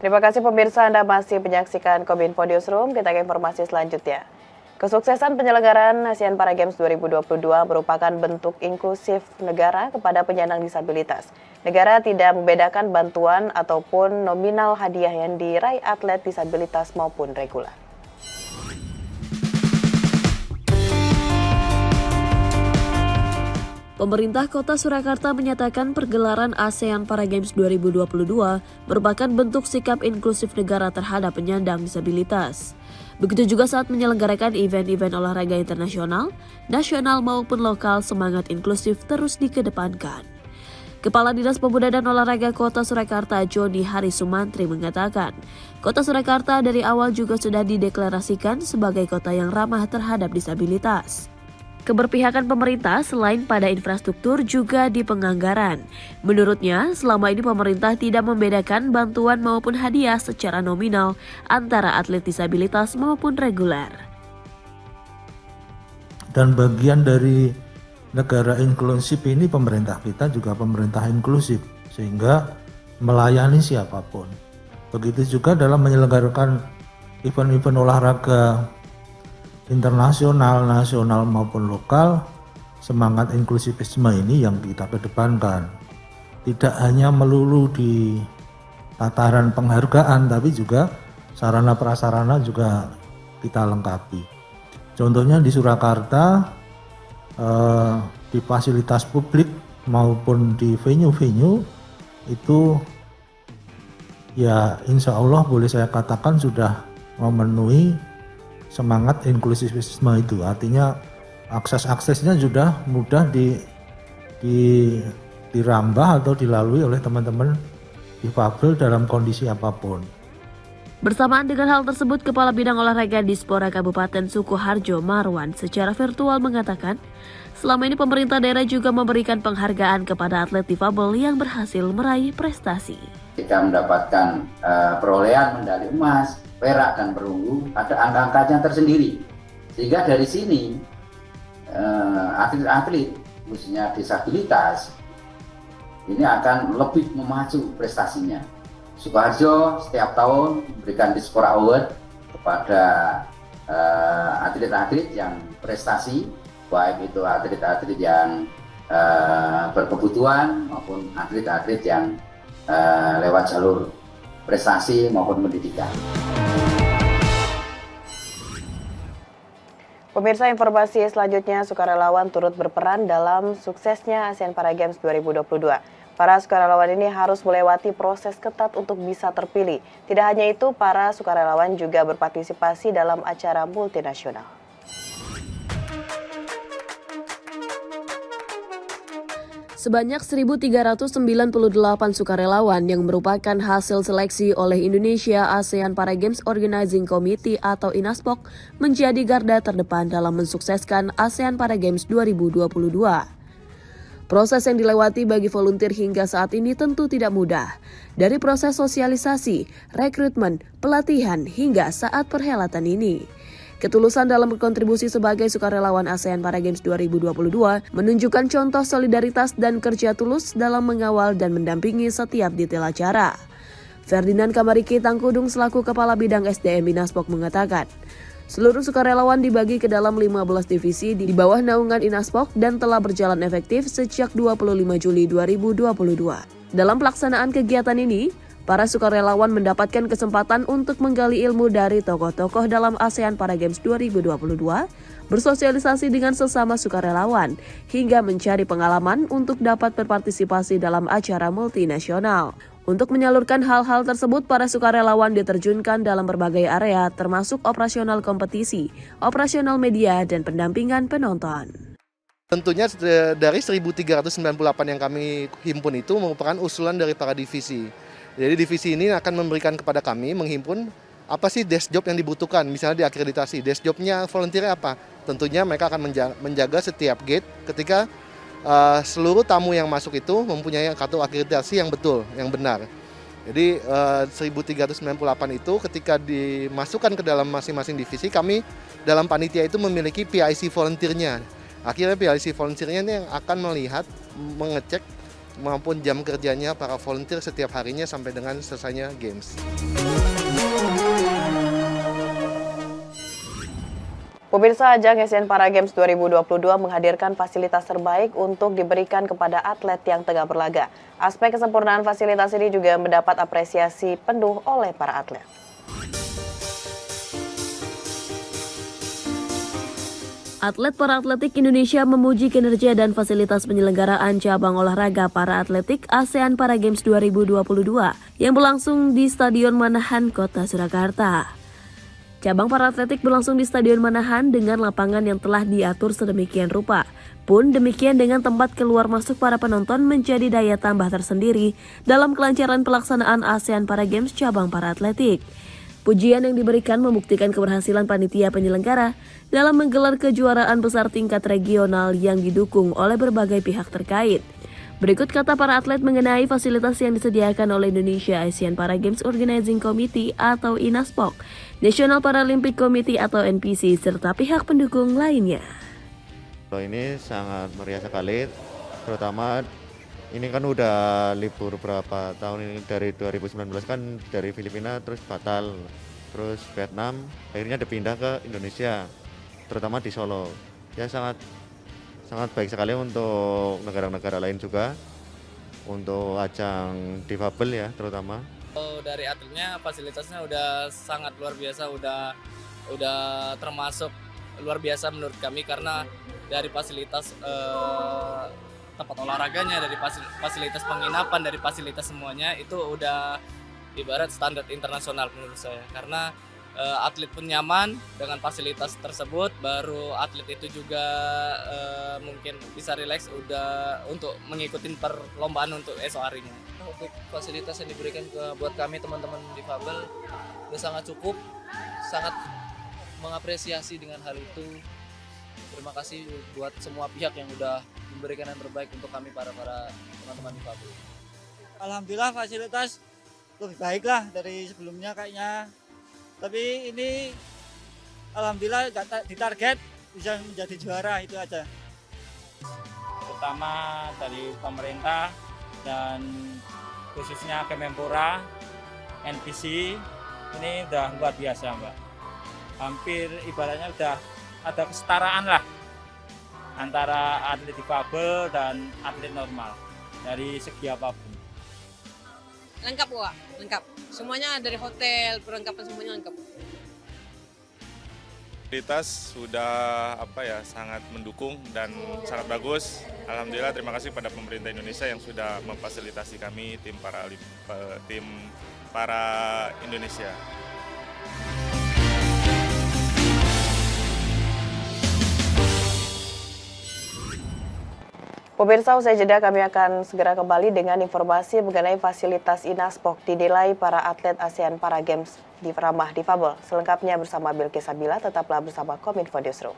Terima kasih pemirsa, Anda masih menyaksikan Kominfo Newsroom. Kita ke informasi selanjutnya. Kesuksesan penyelenggaraan ASEAN Para Games 2022 merupakan bentuk inklusif negara kepada penyandang disabilitas. Negara tidak membedakan bantuan ataupun nominal hadiah yang diraih atlet disabilitas maupun reguler. Pemerintah Kota Surakarta menyatakan pergelaran ASEAN Para Games 2022 merupakan bentuk sikap inklusif negara terhadap penyandang disabilitas. Begitu juga saat menyelenggarakan event-event olahraga internasional, nasional maupun lokal, semangat inklusif terus dikedepankan. Kepala Dinas Pemuda dan Olahraga Kota Surakarta, Joni Hari Sumantri mengatakan, Kota Surakarta dari awal juga sudah dideklarasikan sebagai kota yang ramah terhadap disabilitas. Keberpihakan pemerintah selain pada infrastruktur juga di penganggaran. Menurutnya, selama ini pemerintah tidak membedakan bantuan maupun hadiah secara nominal antara atlet disabilitas maupun reguler. Dan bagian dari negara inklusif ini pemerintah kita juga pemerintah inklusif, sehingga melayani siapapun. Begitu juga dalam menyelenggarakan event-event olahraga internasional, nasional maupun lokal, semangat inklusivisme ini yang kita kedepankan. Tidak hanya melulu di tataran penghargaan, tapi juga sarana prasarana juga kita lengkapi. Contohnya di Surakarta, di fasilitas publik maupun di venue-venue itu ya insya Allah boleh saya katakan sudah memenuhi semangat inklusivisme itu. Artinya akses-aksesnya sudah mudah dirambah atau dilalui oleh teman-teman difabel dalam kondisi apapun. Bersamaan dengan hal tersebut, Kepala Bidang Olahraga Dispora Kabupaten Sukoharjo Marwan secara virtual mengatakan, selama ini pemerintah daerah juga memberikan penghargaan kepada atlet difabel yang berhasil meraih prestasi. Kita mendapatkan perolehan medali emas, perak dan perunggu, ada angka-angkanya tersendiri. Sehingga dari sini atlet-atlet khususnya disabilitas ini akan lebih memacu prestasinya. Sukoharjo setiap tahun memberikan Dispora Award kepada atlet-atlet yang prestasi, baik itu atlet-atlet yang berkebutuhan maupun atlet-atlet yang lewat jalur prestasi maupun pendidikan. Pemirsa, informasi selanjutnya, sukarelawan turut berperan dalam suksesnya ASEAN Para Games 2022. Para sukarelawan ini harus melewati proses ketat untuk bisa terpilih. Tidak hanya itu, para sukarelawan juga berpartisipasi dalam acara multinasional. Sebanyak 1.398 sukarelawan yang merupakan hasil seleksi oleh Indonesia ASEAN Para Games Organizing Committee atau INASPOK menjadi garda terdepan dalam mensukseskan ASEAN Para Games 2022. Proses yang dilewati bagi volunteer hingga saat ini tentu tidak mudah. Dari proses sosialisasi, rekrutmen, pelatihan hingga saat perhelatan ini. Ketulusan dalam berkontribusi sebagai sukarelawan ASEAN Para Games 2022 menunjukkan contoh solidaritas dan kerja tulus dalam mengawal dan mendampingi setiap detail acara. Ferdinand Kamariki Tangkudung selaku Kepala Bidang SDM INASPOK mengatakan, seluruh sukarelawan dibagi ke dalam 15 divisi di bawah naungan INASPOK dan telah berjalan efektif sejak 25 Juli 2022. Dalam pelaksanaan kegiatan ini, para sukarelawan mendapatkan kesempatan untuk menggali ilmu dari tokoh-tokoh dalam ASEAN Para Games 2022, bersosialisasi dengan sesama sukarelawan, hingga mencari pengalaman untuk dapat berpartisipasi dalam acara multinasional. Untuk menyalurkan hal-hal tersebut, para sukarelawan diterjunkan dalam berbagai area, termasuk operasional kompetisi, operasional media, dan pendampingan penonton. Tentunya dari 1.398 yang kami himpun itu merupakan usulan dari para divisi. Jadi divisi ini akan memberikan kepada kami, menghimpun apa sih desk job yang dibutuhkan, misalnya di akreditasi. Desk jobnya volunteer apa? Tentunya mereka akan menjaga setiap gate ketika seluruh tamu yang masuk itu mempunyai kartu akreditasi yang betul, yang benar. Jadi 1.398 itu ketika dimasukkan ke dalam masing-masing divisi, kami dalam panitia itu memiliki PIC volunteer-nya. Akhirnya PIC volunteer-nya ini yang akan melihat, mengecek maupun jam kerjanya para volunteer setiap harinya sampai dengan selesainya games. Pemirsa, ajang Asian Para Games 2022 menghadirkan fasilitas terbaik untuk diberikan kepada atlet yang tengah berlaga. Aspek kesempurnaan fasilitas ini juga mendapat apresiasi penuh oleh para atlet. Atlet para atletik Indonesia memuji kinerja dan fasilitas penyelenggaraan cabang olahraga para atletik ASEAN Para Games 2022 yang berlangsung di Stadion Manahan, Kota Surakarta. Cabang para atletik berlangsung di Stadion Manahan dengan lapangan yang telah diatur sedemikian rupa. Pun demikian dengan tempat keluar masuk para penonton menjadi daya tambah tersendiri dalam kelancaran pelaksanaan ASEAN Para Games cabang para atletik. Pujian yang diberikan membuktikan keberhasilan panitia penyelenggara dalam menggelar kejuaraan besar tingkat regional yang didukung oleh berbagai pihak terkait. Berikut kata para atlet mengenai fasilitas yang disediakan oleh Indonesia Asian Para Games Organizing Committee atau INASPOK, National Paralympic Committee atau NPC, serta pihak pendukung lainnya. Ini sangat meriah sekali, terutama ini kan udah libur berapa tahun ini, dari 2019 kan dari Filipina terus batal, terus Vietnam akhirnya dipindah ke Indonesia, terutama di Solo. Ya sangat baik sekali untuk negara-negara lain juga, untuk ajang difabel ya terutama. Dari atletnya fasilitasnya udah sangat luar biasa, udah termasuk luar biasa menurut kami, karena dari fasilitas tempat olahraganya, dari fasilitas penginapan, dari fasilitas semuanya itu udah ibarat standar internasional menurut saya, karena atlet pun nyaman dengan fasilitas tersebut, baru atlet itu juga mungkin bisa rileks udah untuk mengikuti perlombaan untuk esok harinya. Untuk fasilitas yang diberikan buat kami teman-teman difabel udah sangat cukup, sangat mengapresiasi dengan hal itu. Terima kasih buat semua pihak yang udah memberikan yang terbaik untuk kami para teman-teman difabel. Alhamdulillah fasilitas lebih baik lah dari sebelumnya kayaknya. Tapi ini alhamdulillah ditarget bisa menjadi juara, itu aja. Terutama dari pemerintah dan khususnya Kemenpora, NPC, ini udah luar biasa Mbak. Hampir ibaratnya udah ada kesetaraan lah antara atlet difabel dan atlet normal dari segi apapun. Lengkap Wak, lengkap. Semuanya dari hotel, perlengkapan semuanya lengkap. Fasilitas sudah sangat mendukung dan sangat bagus. Alhamdulillah, terima kasih pada pemerintah Indonesia yang sudah memfasilitasi kami tim para Indonesia. Pemirsa, usai jeda kami akan segera kembali dengan informasi mengenai fasilitas INASPOK dinilai para atlet ASEAN Para Games di ramah difabel. Selengkapnya bersama Bilqis Sabila, tetaplah bersama Kominfo Newsroom.